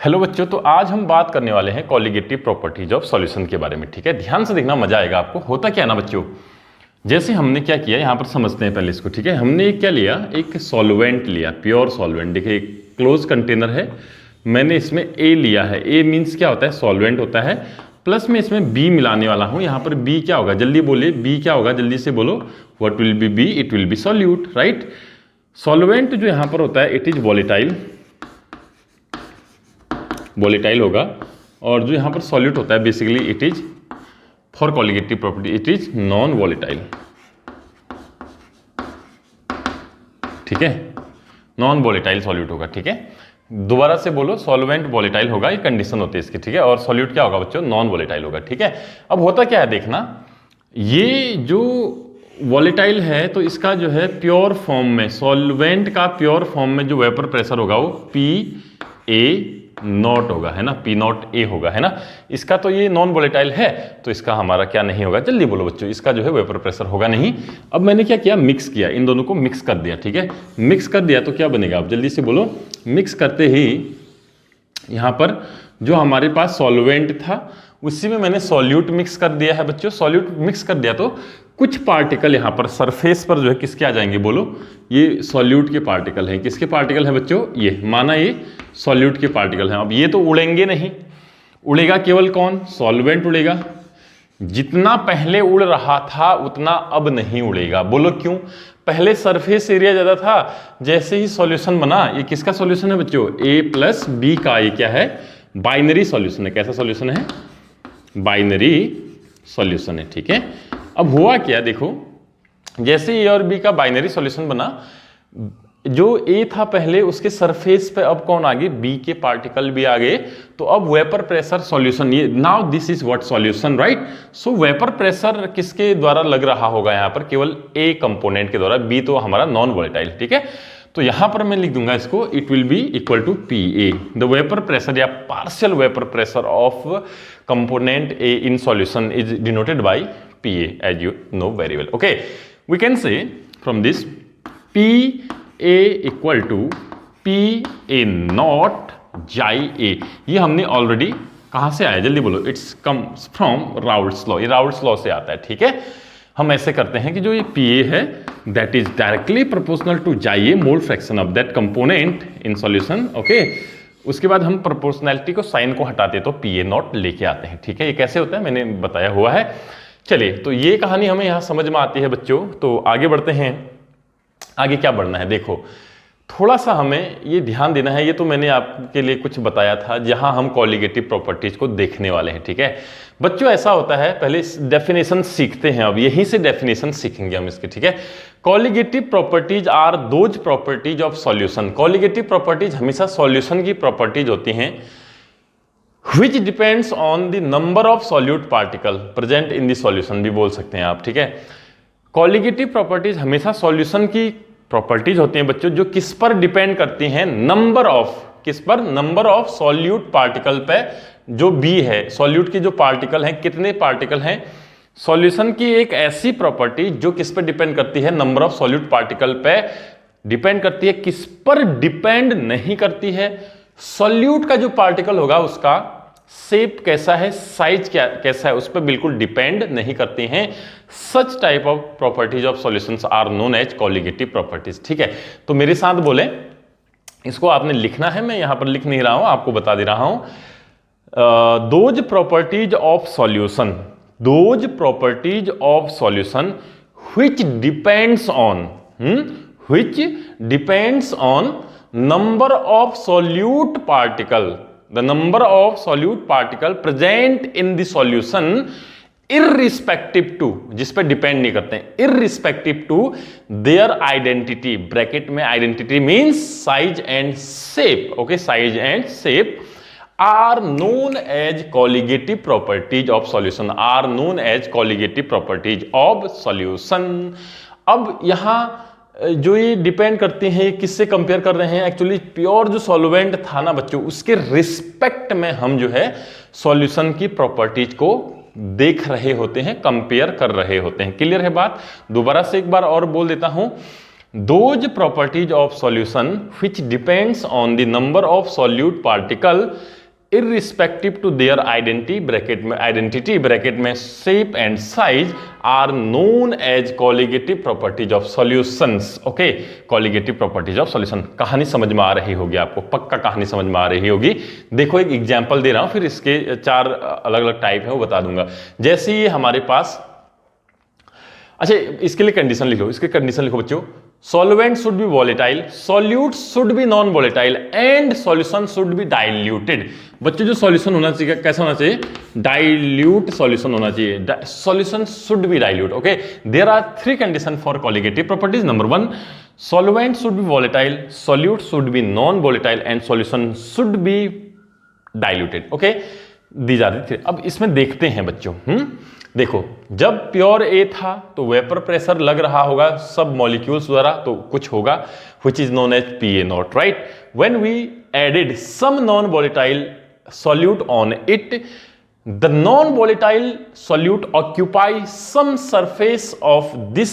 Hello बच्चों, तो आज हम बात करने वाले हैं कॉलिगेटिव प्रॉपर्टीज ऑफ सॉल्यूशन के बारे में। ठीक है, ध्यान से देखना, मजा आएगा आपको। होता क्या है ना बच्चों, जैसे हमने क्या किया यहाँ पर समझते हैं पहले इसको। ठीक है, हमने क्या लिया, एक सॉल्वेंट लिया, प्योर सॉल्वेंट। देखिए एक क्लोज कंटेनर है, मैंने इसमें ए लिया है। ए मीन्स क्या होता है, सॉल्वेंट होता है, प्लस में इसमें बी मिलाने वाला हूँ। यहाँ पर बी क्या होगा, जल्दी बोलिए, बी क्या होगा, जल्दी से बोलो। What will be B? It will be solute, right. Solvent जो यहाँ पर होता है, इट इज वोलेटाइल होगा, और जो यहाँ पर सॉल्यूट होता है basically it is, for colligative property it is non volatile. ठीक है, नॉन वोलेटाइल सॉल्यूट होगा। ठीक है, दोबारा से बोलो, सॉल्वेंट वोलेटाइल होगा, ये कंडीशन होती है इसकी। ठीक है, और सॉल्यूट क्या होगा बच्चों, नॉन वोलेटाइल होगा। ठीक है, अब होता क्या है देखना, ये जो वोलेटाइल है तो इसका जो है प्योर फॉर्म में, सॉल्वेंट का प्योर फॉर्म में जो वेपर प्रेशर होगा वो PA नॉट होगा, है ना, P0A होगा, है ना। इसका तो ये नॉन वोलेटाइल है तो इसका हमारा क्या नहीं होगा, जल्दी बोलो बच्चों, इसका जो है वेपर प्रेशर होगा नहीं। अब मैंने क्या किया, मिक्स किया, इन दोनों को मिक्स कर दिया। ठीक है, मिक्स कर दिया तो क्या बनेगा, आप जल्दी से बोलो। मिक्स करते ही यहाँ पर जो हमारे पास सॉल्वेंट था उसी में मैंने सॉल्यूट मिक्स कर दिया है बच्चों। सॉल्यूट मिक्स कर दिया तो कुछ पार्टिकल यहाँ पर सरफेस पर जो है किसके आ जाएंगे, बोलो। ये सॉल्यूट के पार्टिकल हैं। किसके पार्टिकल हैं बच्चों, ये माना ये सॉल्यूट के पार्टिकल हैं। अब ये तो उड़ेंगे नहीं, उड़ेगा केवल कौन, सॉल्वेंट उड़ेगा। जितना पहले उड़ रहा था उतना अब नहीं उड़ेगा। बोलो क्यों, पहले सरफेस एरिया ज़्यादा था, जैसे ही सॉल्यूशन बना, ये किसका सॉल्यूशन है बच्चों, A+B का, ये क्या है, बाइनरी सॉल्यूशन है। कैसा सॉल्यूशन है, बाइनरी सॉल्यूशन है। ठीक है, अब हुआ क्या देखो, जैसे A और B का बाइनरी सॉल्यूशन बना, जो A था पहले उसके सरफेस पे अब कौन आ गए, B के पार्टिकल भी आ गए। तो अब वेपर प्रेशर सॉल्यूशन, ये now this is what solution, right. So vapour pressure किसके द्वारा लग रहा होगा यहाँ पर, केवल A कंपोनेंट के द्वारा, B तो हमारा नॉन वोलेटाइल। ठीक है, तो यहां पर मैं लिख दूंगा इसको, it will be equal to PA, the vapour pressure या partial vapour pressure of component A in solution is denoted by PA, as you know very well. Okay, we can say from this PA equal to PA not Xi A। ये हमने already कहाँ से आया, जल्दी बोलो, it's comes from Raoult's law, ये Raoult's law से आता है। ठीक है, हम ऐसे करते हैं कि जो ये PA है that is directly proportional to Xi A mole fraction of that component in solution. Okay, उसके बाद हम प्रोपोर्शनैलिटी को, साइन को हटाते तो PA नॉट लेके आते हैं। ठीक है, ये कैसे होता है मैंने बताया हुआ है। चलिए, तो ये कहानी हमें यहाँ समझ में आती है बच्चों, तो आगे बढ़ते हैं। आगे क्या बढ़ना है देखो, थोड़ा सा हमें ये ध्यान देना है, ये तो मैंने आपके लिए कुछ बताया था जहां हम कॉलिगेटिव प्रॉपर्टीज को देखने वाले हैं। ठीक है बच्चों, ऐसा होता है, पहले डेफिनेशन सीखते हैं, अब यहीं से डेफिनेशन सीखेंगे हम इसके। ठीक है, colligative properties are those properties of solution. Colligative properties हमेशा सॉल्यूशन की प्रॉपर्टीज होती हैं which depends on the number of solute particle present in the solution, भी बोल सकते हैं आप। ठीक है, कॉलिगेटिव प्रॉपर्टीज हमेशा सॉल्यूशन की प्रॉपर्टीज होती हैं बच्चों, जो किस पर डिपेंड करती हैं, नंबर ऑफ, किस पर, नंबर ऑफ सॉल्यूट पार्टिकल पे, जो B है, सॉल्यूट की जो पार्टिकल हैं, कितने पार्टिकल हैं। सॉल्यूशन की एक ऐसी प्रॉपर्टी जो किस पर डिपेंड करती है, नंबर ऑफ सॉल्यूट पार्टिकल पे डिपेंड करती है, किस पर डिपेंड नहीं करती है, सॉल्यूट का जो पार्टिकल होगा उसका शेप कैसा है, साइज क्या कैसा है, उस पर बिल्कुल डिपेंड नहीं करते हैं। Such type of properties of solutions are known as colligative properties. ठीक है, तो मेरे साथ बोले, इसको आपने लिखना है, मैं यहां पर लिख नहीं रहा हूं, आपको बता दे रहा हूं। Those properties of solution, those properties of solution which depends on, which depends on number of solute particle, the number of solute particle present in the solution irrespective to, जिस पे डिपेंड नहीं करते हैं, irrespective to their identity, bracket में identity means size and shape, okay, size and shape are known as colligative properties of solution, are known as colligative properties of solution। अब यहां जो ये डिपेंड करती हैं, ये किससे कंपेयर कर रहे हैं, एक्चुअली प्योर जो सॉल्वेंट था ना बच्चों, उसके रिस्पेक्ट में हम जो है सॉल्यूशन की प्रॉपर्टीज को देख रहे होते हैं, कंपेयर कर रहे होते हैं। क्लियर है बात, दोबारा से एक बार और बोल देता हूं, those properties of solution which depends on the number of solute particle irrespective to their identity bracket में shape and size are known as colligative properties of solutions. Okay, colligative properties of solution. कहानी समझ में आ रही होगी आपको, पक्का कहानी समझ में आ रही होगी। देखो एक एग्जांपल दे रहा हूं, फिर इसके 4 अलग अलग टाइप है वो बता दूंगा। जैसे ये हमारे पास, अच्छा इसके लिए कंडीशन लिखो, इसके कंडीशन लिखो बच्चों। Solvent should be volatile, solute should be non volatile and solution should be diluted. बच्चों जो सॉल्यूशन होना चाहिए कैसा होना चाहिए? डाइल्यूट सॉल्यूशन होना चाहिए। Solution should be dilute. Okay, there are 3 condition for colligative properties. Number 1, solvent should be volatile, solute should be non volatile and solution should be diluted. Okay, these are the 3। अब इसमें देखते हैं बच्चों। देखो जब pure ए था तो vapour pressure लग रहा होगा सब मॉलिक्यूल्स द्वारा, तो कुछ होगा which is known as PA0, right? When we added some non-volatile solute on it, the non-volatile solute occupies some surface of this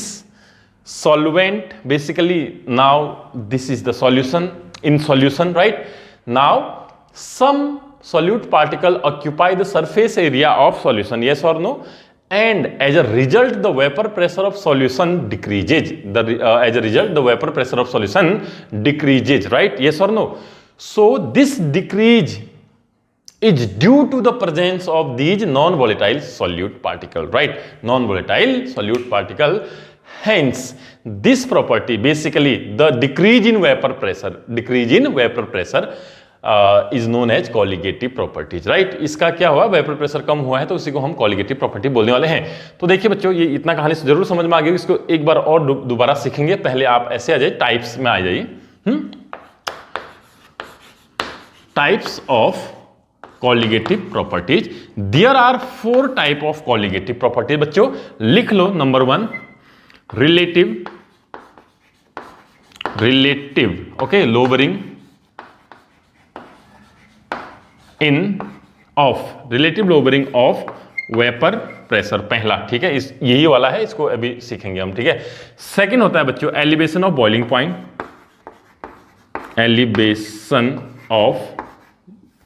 solvent. Basically now this is the solution, in solution, right? Now some solute particle occupy the surface area of solution, yes or no? And as a result the vapor pressure of solution decreases. As a result the vapor pressure of solution decreases, right? Yes or no? So this decrease is due to the presence of these non-volatile solute particle, right? Non-volatile solute particle. Hence this property, basically the decrease in vapor pressure is known as colligative properties, right? इसका क्या हुआ, vapour pressure कम हुआ है तो उसी को हम colligative property बोलने वाले हैं। तो देखिए बच्चों ये इतना कहानी से जरूर समझ में आ गई, इसको एक बार और दोबारा सीखेंगे। पहले आप ऐसे आ जाइए, टाइप्स में आ जाइए। Types of colligative properties. There are 4 type of colligative properties. बच्चों लिख लो। Number 1, relative, okay, lowering relative lowering of vapour pressure, पहला, ठीक है, इस यही वाला है, इसको अभी सीखेंगे हम, ठीक है। सेकंड होता है बच्चों elevation of boiling point, elevation of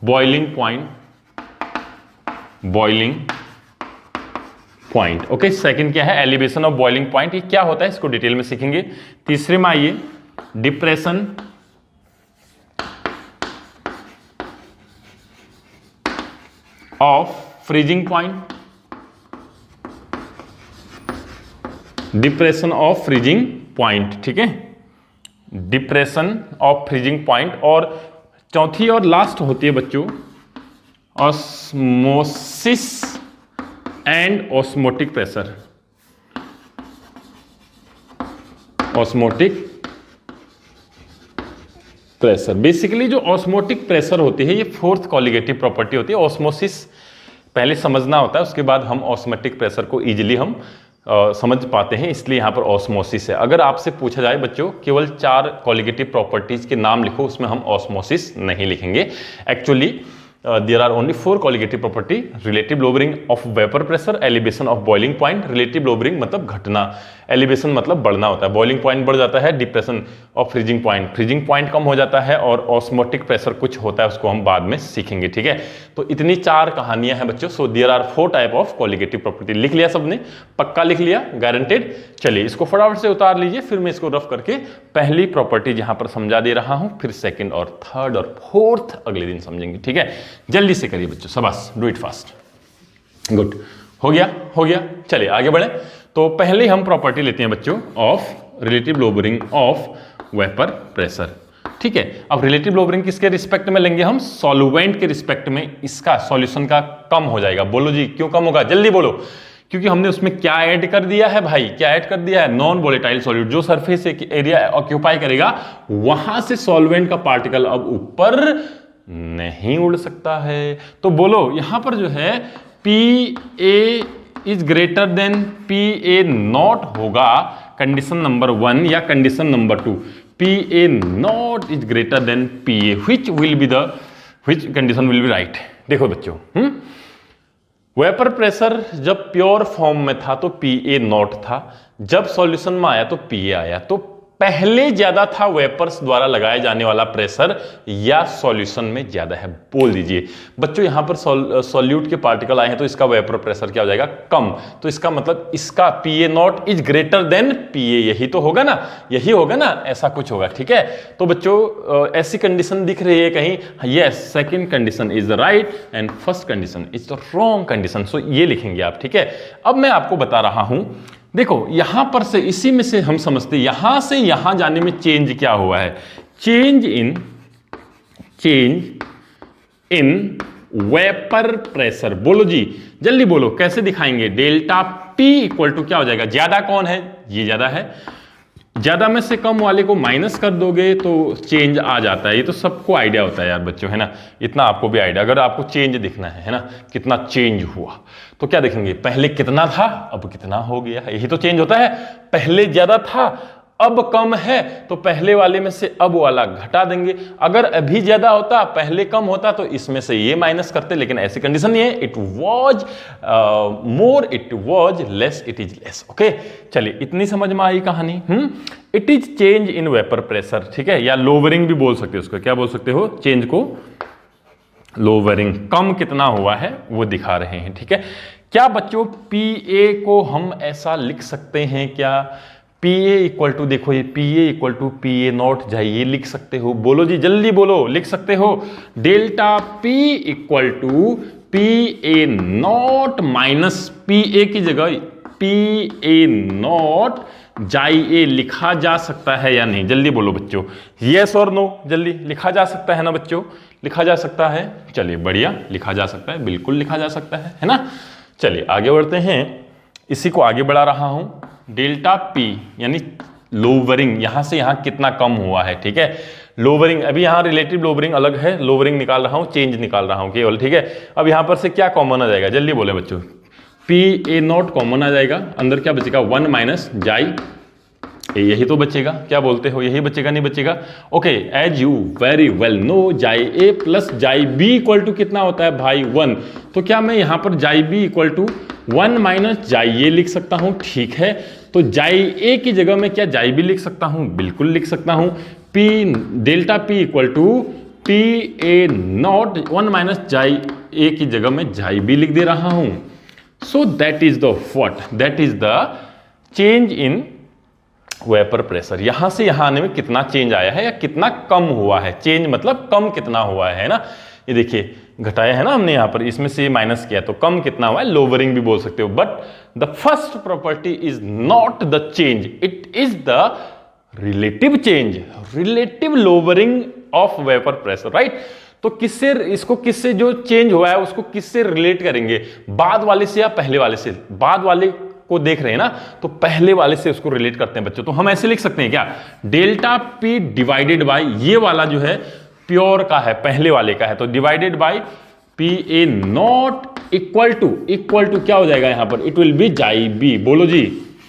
boiling point, okay. Second क्या है, एलिवेशन ऑफ बॉइलिंग पॉइंट, ये क्या होता है इसको डिटेल में सीखेंगे। तीसरे में आइए depression of freezing point, depression of freezing point, ठीक है, डिप्रेशन ऑफ फ्रीजिंग पॉइंट। और चौथी और लास्ट होती है बच्चों osmosis and osmotic pressure, osmotic pressure. Basically जो ऑस्मोटिक प्रेशर होती है ये 4th कॉलिगेटिव प्रॉपर्टी होती है। ऑस्मोसिस पहले समझना होता है, उसके बाद हम ऑस्मोटिक प्रेशर को इजीली हम समझ पाते हैं, इसलिए यहाँ पर ऑस्मोसिस है। अगर आपसे पूछा जाए बच्चों केवल 4 कॉलिगेटिव प्रॉपर्टीज के नाम लिखो, उसमें हम ऑस्मोसिस नहीं लिखेंगे। Actually there are only 4 colligative property: relative lowering of vapor pressure, elevation of boiling point। relative lowering मतलब घटना, elevation मतलब बढ़ना होता है, boiling point बढ़ जाता है, depression of freezing point, freezing point कम हो जाता है, और osmotic pressure कुछ होता है, उसको हम बाद में सीखेंगे, ठीक है। तो इतनी 4 कहानियां हैं बच्चों। so there are 4 type of colligative property। लिख लिया सबने, पक्का लिख लिया, गारंटेड। चलिए इसको फटाफट से उतार लीजिए, फिर मैं इसको रफ करके पहली प्रॉपर्टी यहां पर समझा दे रहा हूं, फिर सेकंड और थर्ड और फोर्थ अगले दिन समझेंगे, ठीक है। जल्दी से करिए बच्चों, शाबाश, डू इट फास्ट। गुड, हो गया। चलिए आगे बढ़े। तो पहले हम प्रॉपर्टी लेते हैं बच्चों of relative lowering of vapour pressure, ठीक है। अब रिलेटिव लोअरिंग किसके रिस्पेक्ट में लेंगे हम? सॉल्वेंट के रिस्पेक्ट में, इसका सॉल्यूशन का कम हो जाएगा। बोलो जी क्यों कम होगा, जल्दी बोलो। क्योंकि हमने उसमें क्या ऐड कर दिया है भाई, क्या ऐड कर दिया है? Non volatile solute. जो सरफेस एरिया ऑक्यूपाई करेगा वहां से सॉल्वेंट का पार्टिकल अब ऊपर नहीं उड़ सकता है। तो बोलो यहां पर जो है PA is greater than PA0 होगा, कंडीशन नंबर 1 या condition number 2। PA0 is greater than PA, which condition will be right. देखो बच्चों, वेपर प्रेशर जब प्योर फॉर्म में था तो PA0 था, जब सॉल्यूशन में आया तो PA आया। तो पहले ज्यादा था वेपर्स द्वारा लगाए जाने वाला प्रेशर या सॉल्यूशन में ज्यादा है? बोल दीजिए बच्चों। यहां पर सॉल्यूट के पार्टिकल आए हैं तो इसका वेपर प्रेशर क्या हो जाएगा? कम। तो इसका मतलब इसका PA not is greater than PA, यही तो होगा ना, यही होगा ना, ऐसा कुछ होगा। ठीक है, तो बच्चों ऐसी कंडीशन दिख रही है कहीं? Yes, second condition is the right and first condition is the wrong condition. So ये लिखेंगे आप। ठीक है, अब मैं आपको बता रहा हूं, देखो यहां पर से इसी में से हम समझते यहां से यहां जाने में चेंज क्या हुआ है? Change in vapour pressure. बोलो जी, जल्दी बोलो, कैसे दिखाएंगे? डेल्टा P इक्वल टू क्या हो जाएगा? ज्यादा कौन है? ये ज्यादा है। ज्यादा में से कम वाले को माइनस कर दोगे तो चेंज आ जाता है। ये तो सबको आइडिया होता है यार बच्चों, है ना, इतना आपको भी आइडिया। अगर आपको चेंज दिखना है ना, कितना चेंज हुआ, तो क्या देखेंगे? पहले कितना था, अब कितना हो गया, यही तो चेंज होता है। पहले ज्यादा था, अब कम है, तो पहले वाले में से अब वाला घटा देंगे। अगर अभी ज्यादा होता, पहले कम होता, तो इसमें से ये माइनस करते, लेकिन ऐसी कंडीशन नहीं है। It was more, it was less, it is less. Okay, चलिए इतनी समझ में आई कहानी। It is change in vapour pressure. ठीक है, या लोअरिंग भी बोल सकते हो उसको। क्या बोल सकते हो? चेंज को लोअरिंग। कम कितना हुआ है वो दिखा रहे हैं। ठीक है, क्या बच्चों PA को हम ऐसा लिख सकते हैं क्या? PA इक्वल टू, देखो ये PA equal to PA naught, जाइए लिख सकते हो। बोलो जी, जल्दी बोलो, लिख सकते हो। Delta P equal to PA naught minus PA की जगह PA नॉट जाइए लिखा जा सकता है या नहीं? जल्दी बोलो बच्चों, यस और नो। जल्दी लिखा जा सकता है ना बच्चों? लिखा जा सकता है। चलिए बढ़िया, लिखा जा सकता है, बिल्कुल लिखा जा सकता है ना। चलिए आगे बढ़ते हैं, इसी को आगे बढ़ा रहा हूं। डेल्टा P यानी लोवरिंग, यहां से यहां कितना कम हुआ है। ठीक है, लोवरिंग, अभी यहां रिलेटिव लोवरिंग अलग है, लोवरिंग निकाल रहा हूं, चेंज निकाल रहा हूं केवल। ठीक है, अब यहां पर से क्या कॉमन आ जाएगा? जल्दी बोले बच्चों। PA नॉट कॉमन आ जाएगा, अंदर क्या बचेगा? 1 माइनस जाई, यही तो बचेगा। क्या बोलते हो, यही बचेगा नहीं बचेगा? Okay, as you very well know, chi A plus chi B equal to कितना होता है भाई? 1। तो क्या मैं यहां पर जाई B equal to 1 minus chi A लिख सकता हूं? ठीक है, तो जाई A की जगह में क्या जाई B लिख सकता हूं? बिल्कुल लिख सकता हूं। Delta P equal to PA naught 1 minus chi A की जगह में जाई B लिख दे रहा हूं। So that is the what? That is the change in vapour pressure. यहां से यहां आने में कितना चेंज आया है या कितना कम हुआ है? चेंज मतलब कम कितना हुआ है ना। ये देखिए घटाया है ना हमने, यहां पर इसमें से माइनस किया, तो कम कितना हुआ है? लोअरिंग भी बोल सकते हो। But the first property is not the change, it is the relative change, relative lowering of vapour pressure, right. तो किससे, इसको किससे जो चेंज हुआ है उसको किससे रिलेट करेंगे? बाद वाले से या पहले वाले से? बाद वाले को देख रहे हैं ना, तो पहले वाले से उसको रिलेट करते हैं बच्चों। तो हम ऐसे लिख सकते हैं क्या? डेल्टा P डिवाइडेड बाय, ये वाला जो है प्योर का है, पहले वाले का है, तो divided by PA naught equal to क्या हो जाएगा यहां पर? It will be chi B। बोलो जी,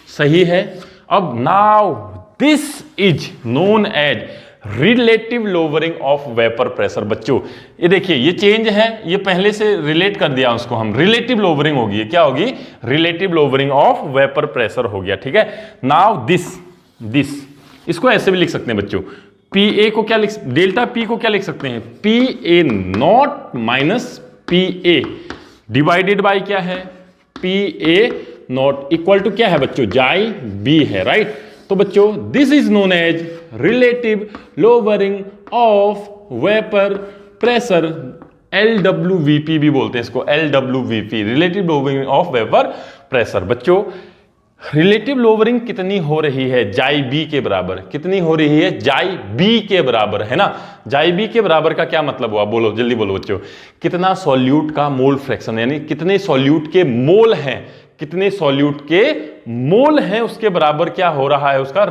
सही है। अब now this is known as relative lowering of vapour pressure. बच्चों ये देखिए, ये चेंज है, ये पहले से रिलेट कर दिया उसको हम, रिलेटिव लोअरिंग होगी। क्या होगी? Relative lowering of vapour pressure हो गया। ठीक है, नाउ दिस इसको ऐसे भी लिख सकते हैं बच्चों। PA को क्या लिख, डेल्टा P को क्या लिख सकते हैं? PA naught minus PA divided by क्या है? PA नॉट इक्वल टू क्या है बच्चों? जाई B है, राइट। तो बच्चों this is known as relative lowering of vapour pressure, LWVP भी बोलते हैं इसको, LWVP, relative lowering of vapour pressure. बच्चों रिलेटिव लोअरिंग कितनी हो रही है? जाई B के बराबर। कितनी हो रही है? जाई B के बराबर, है ना। जाई B के बराबर का क्या मतलब हुआ? बोलो जल्दी बोलो बच्चों। कितना सॉल्यूट का मोल फ्रैक्शन, यानी कितने सॉल्यूट के मोल हैं, कितने सॉल्यूट के मोल हैं, उसके बराबर क्या हो रहा है? उसका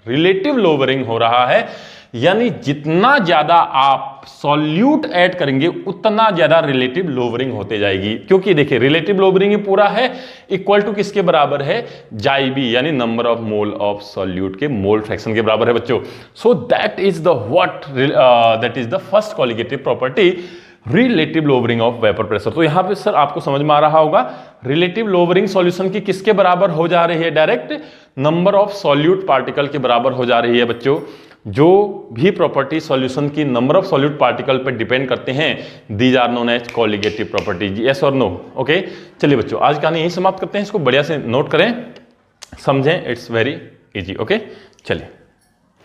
रिलेटिव लोअरिंग हो रहा है। यानी जितना ज्यादा आप सॉल्यूट ऐड करेंगे उतना ज्यादा रिलेटिव लोअरिंग होते जाएगी। क्योंकि देखिए रिलेटिव लोअरिंग ही पूरा है इक्वल टू किसके बराबर है? जाई B, यानी number of mole of solute के मोल फ्रैक्शन के बराबर है बच्चों। So that is the what, that is the first colligative property, relative lowering of vapour pressure. तो यहां पे सर आपको समझ में आ रहा होगा, रिलेटिव लोअरिंग सॉल्यूशन की किसके बराबर हो जा रही है, direct number of solute particle के बराबर हो जा रही है बच्चों। जो भी प्रॉपर्टी सॉल्यूशन की नंबर ऑफ सॉल्यूट पार्टिकल पर डिपेंड करते हैं, these are known as colligative properties. Yes और नो? ओके, चलिए बच्चों आज कहानी यही समाप्त करते हैं, इसको बढ़िया से नोट करें, समझें, इट्स वेरी इजी। ओके, चलिए।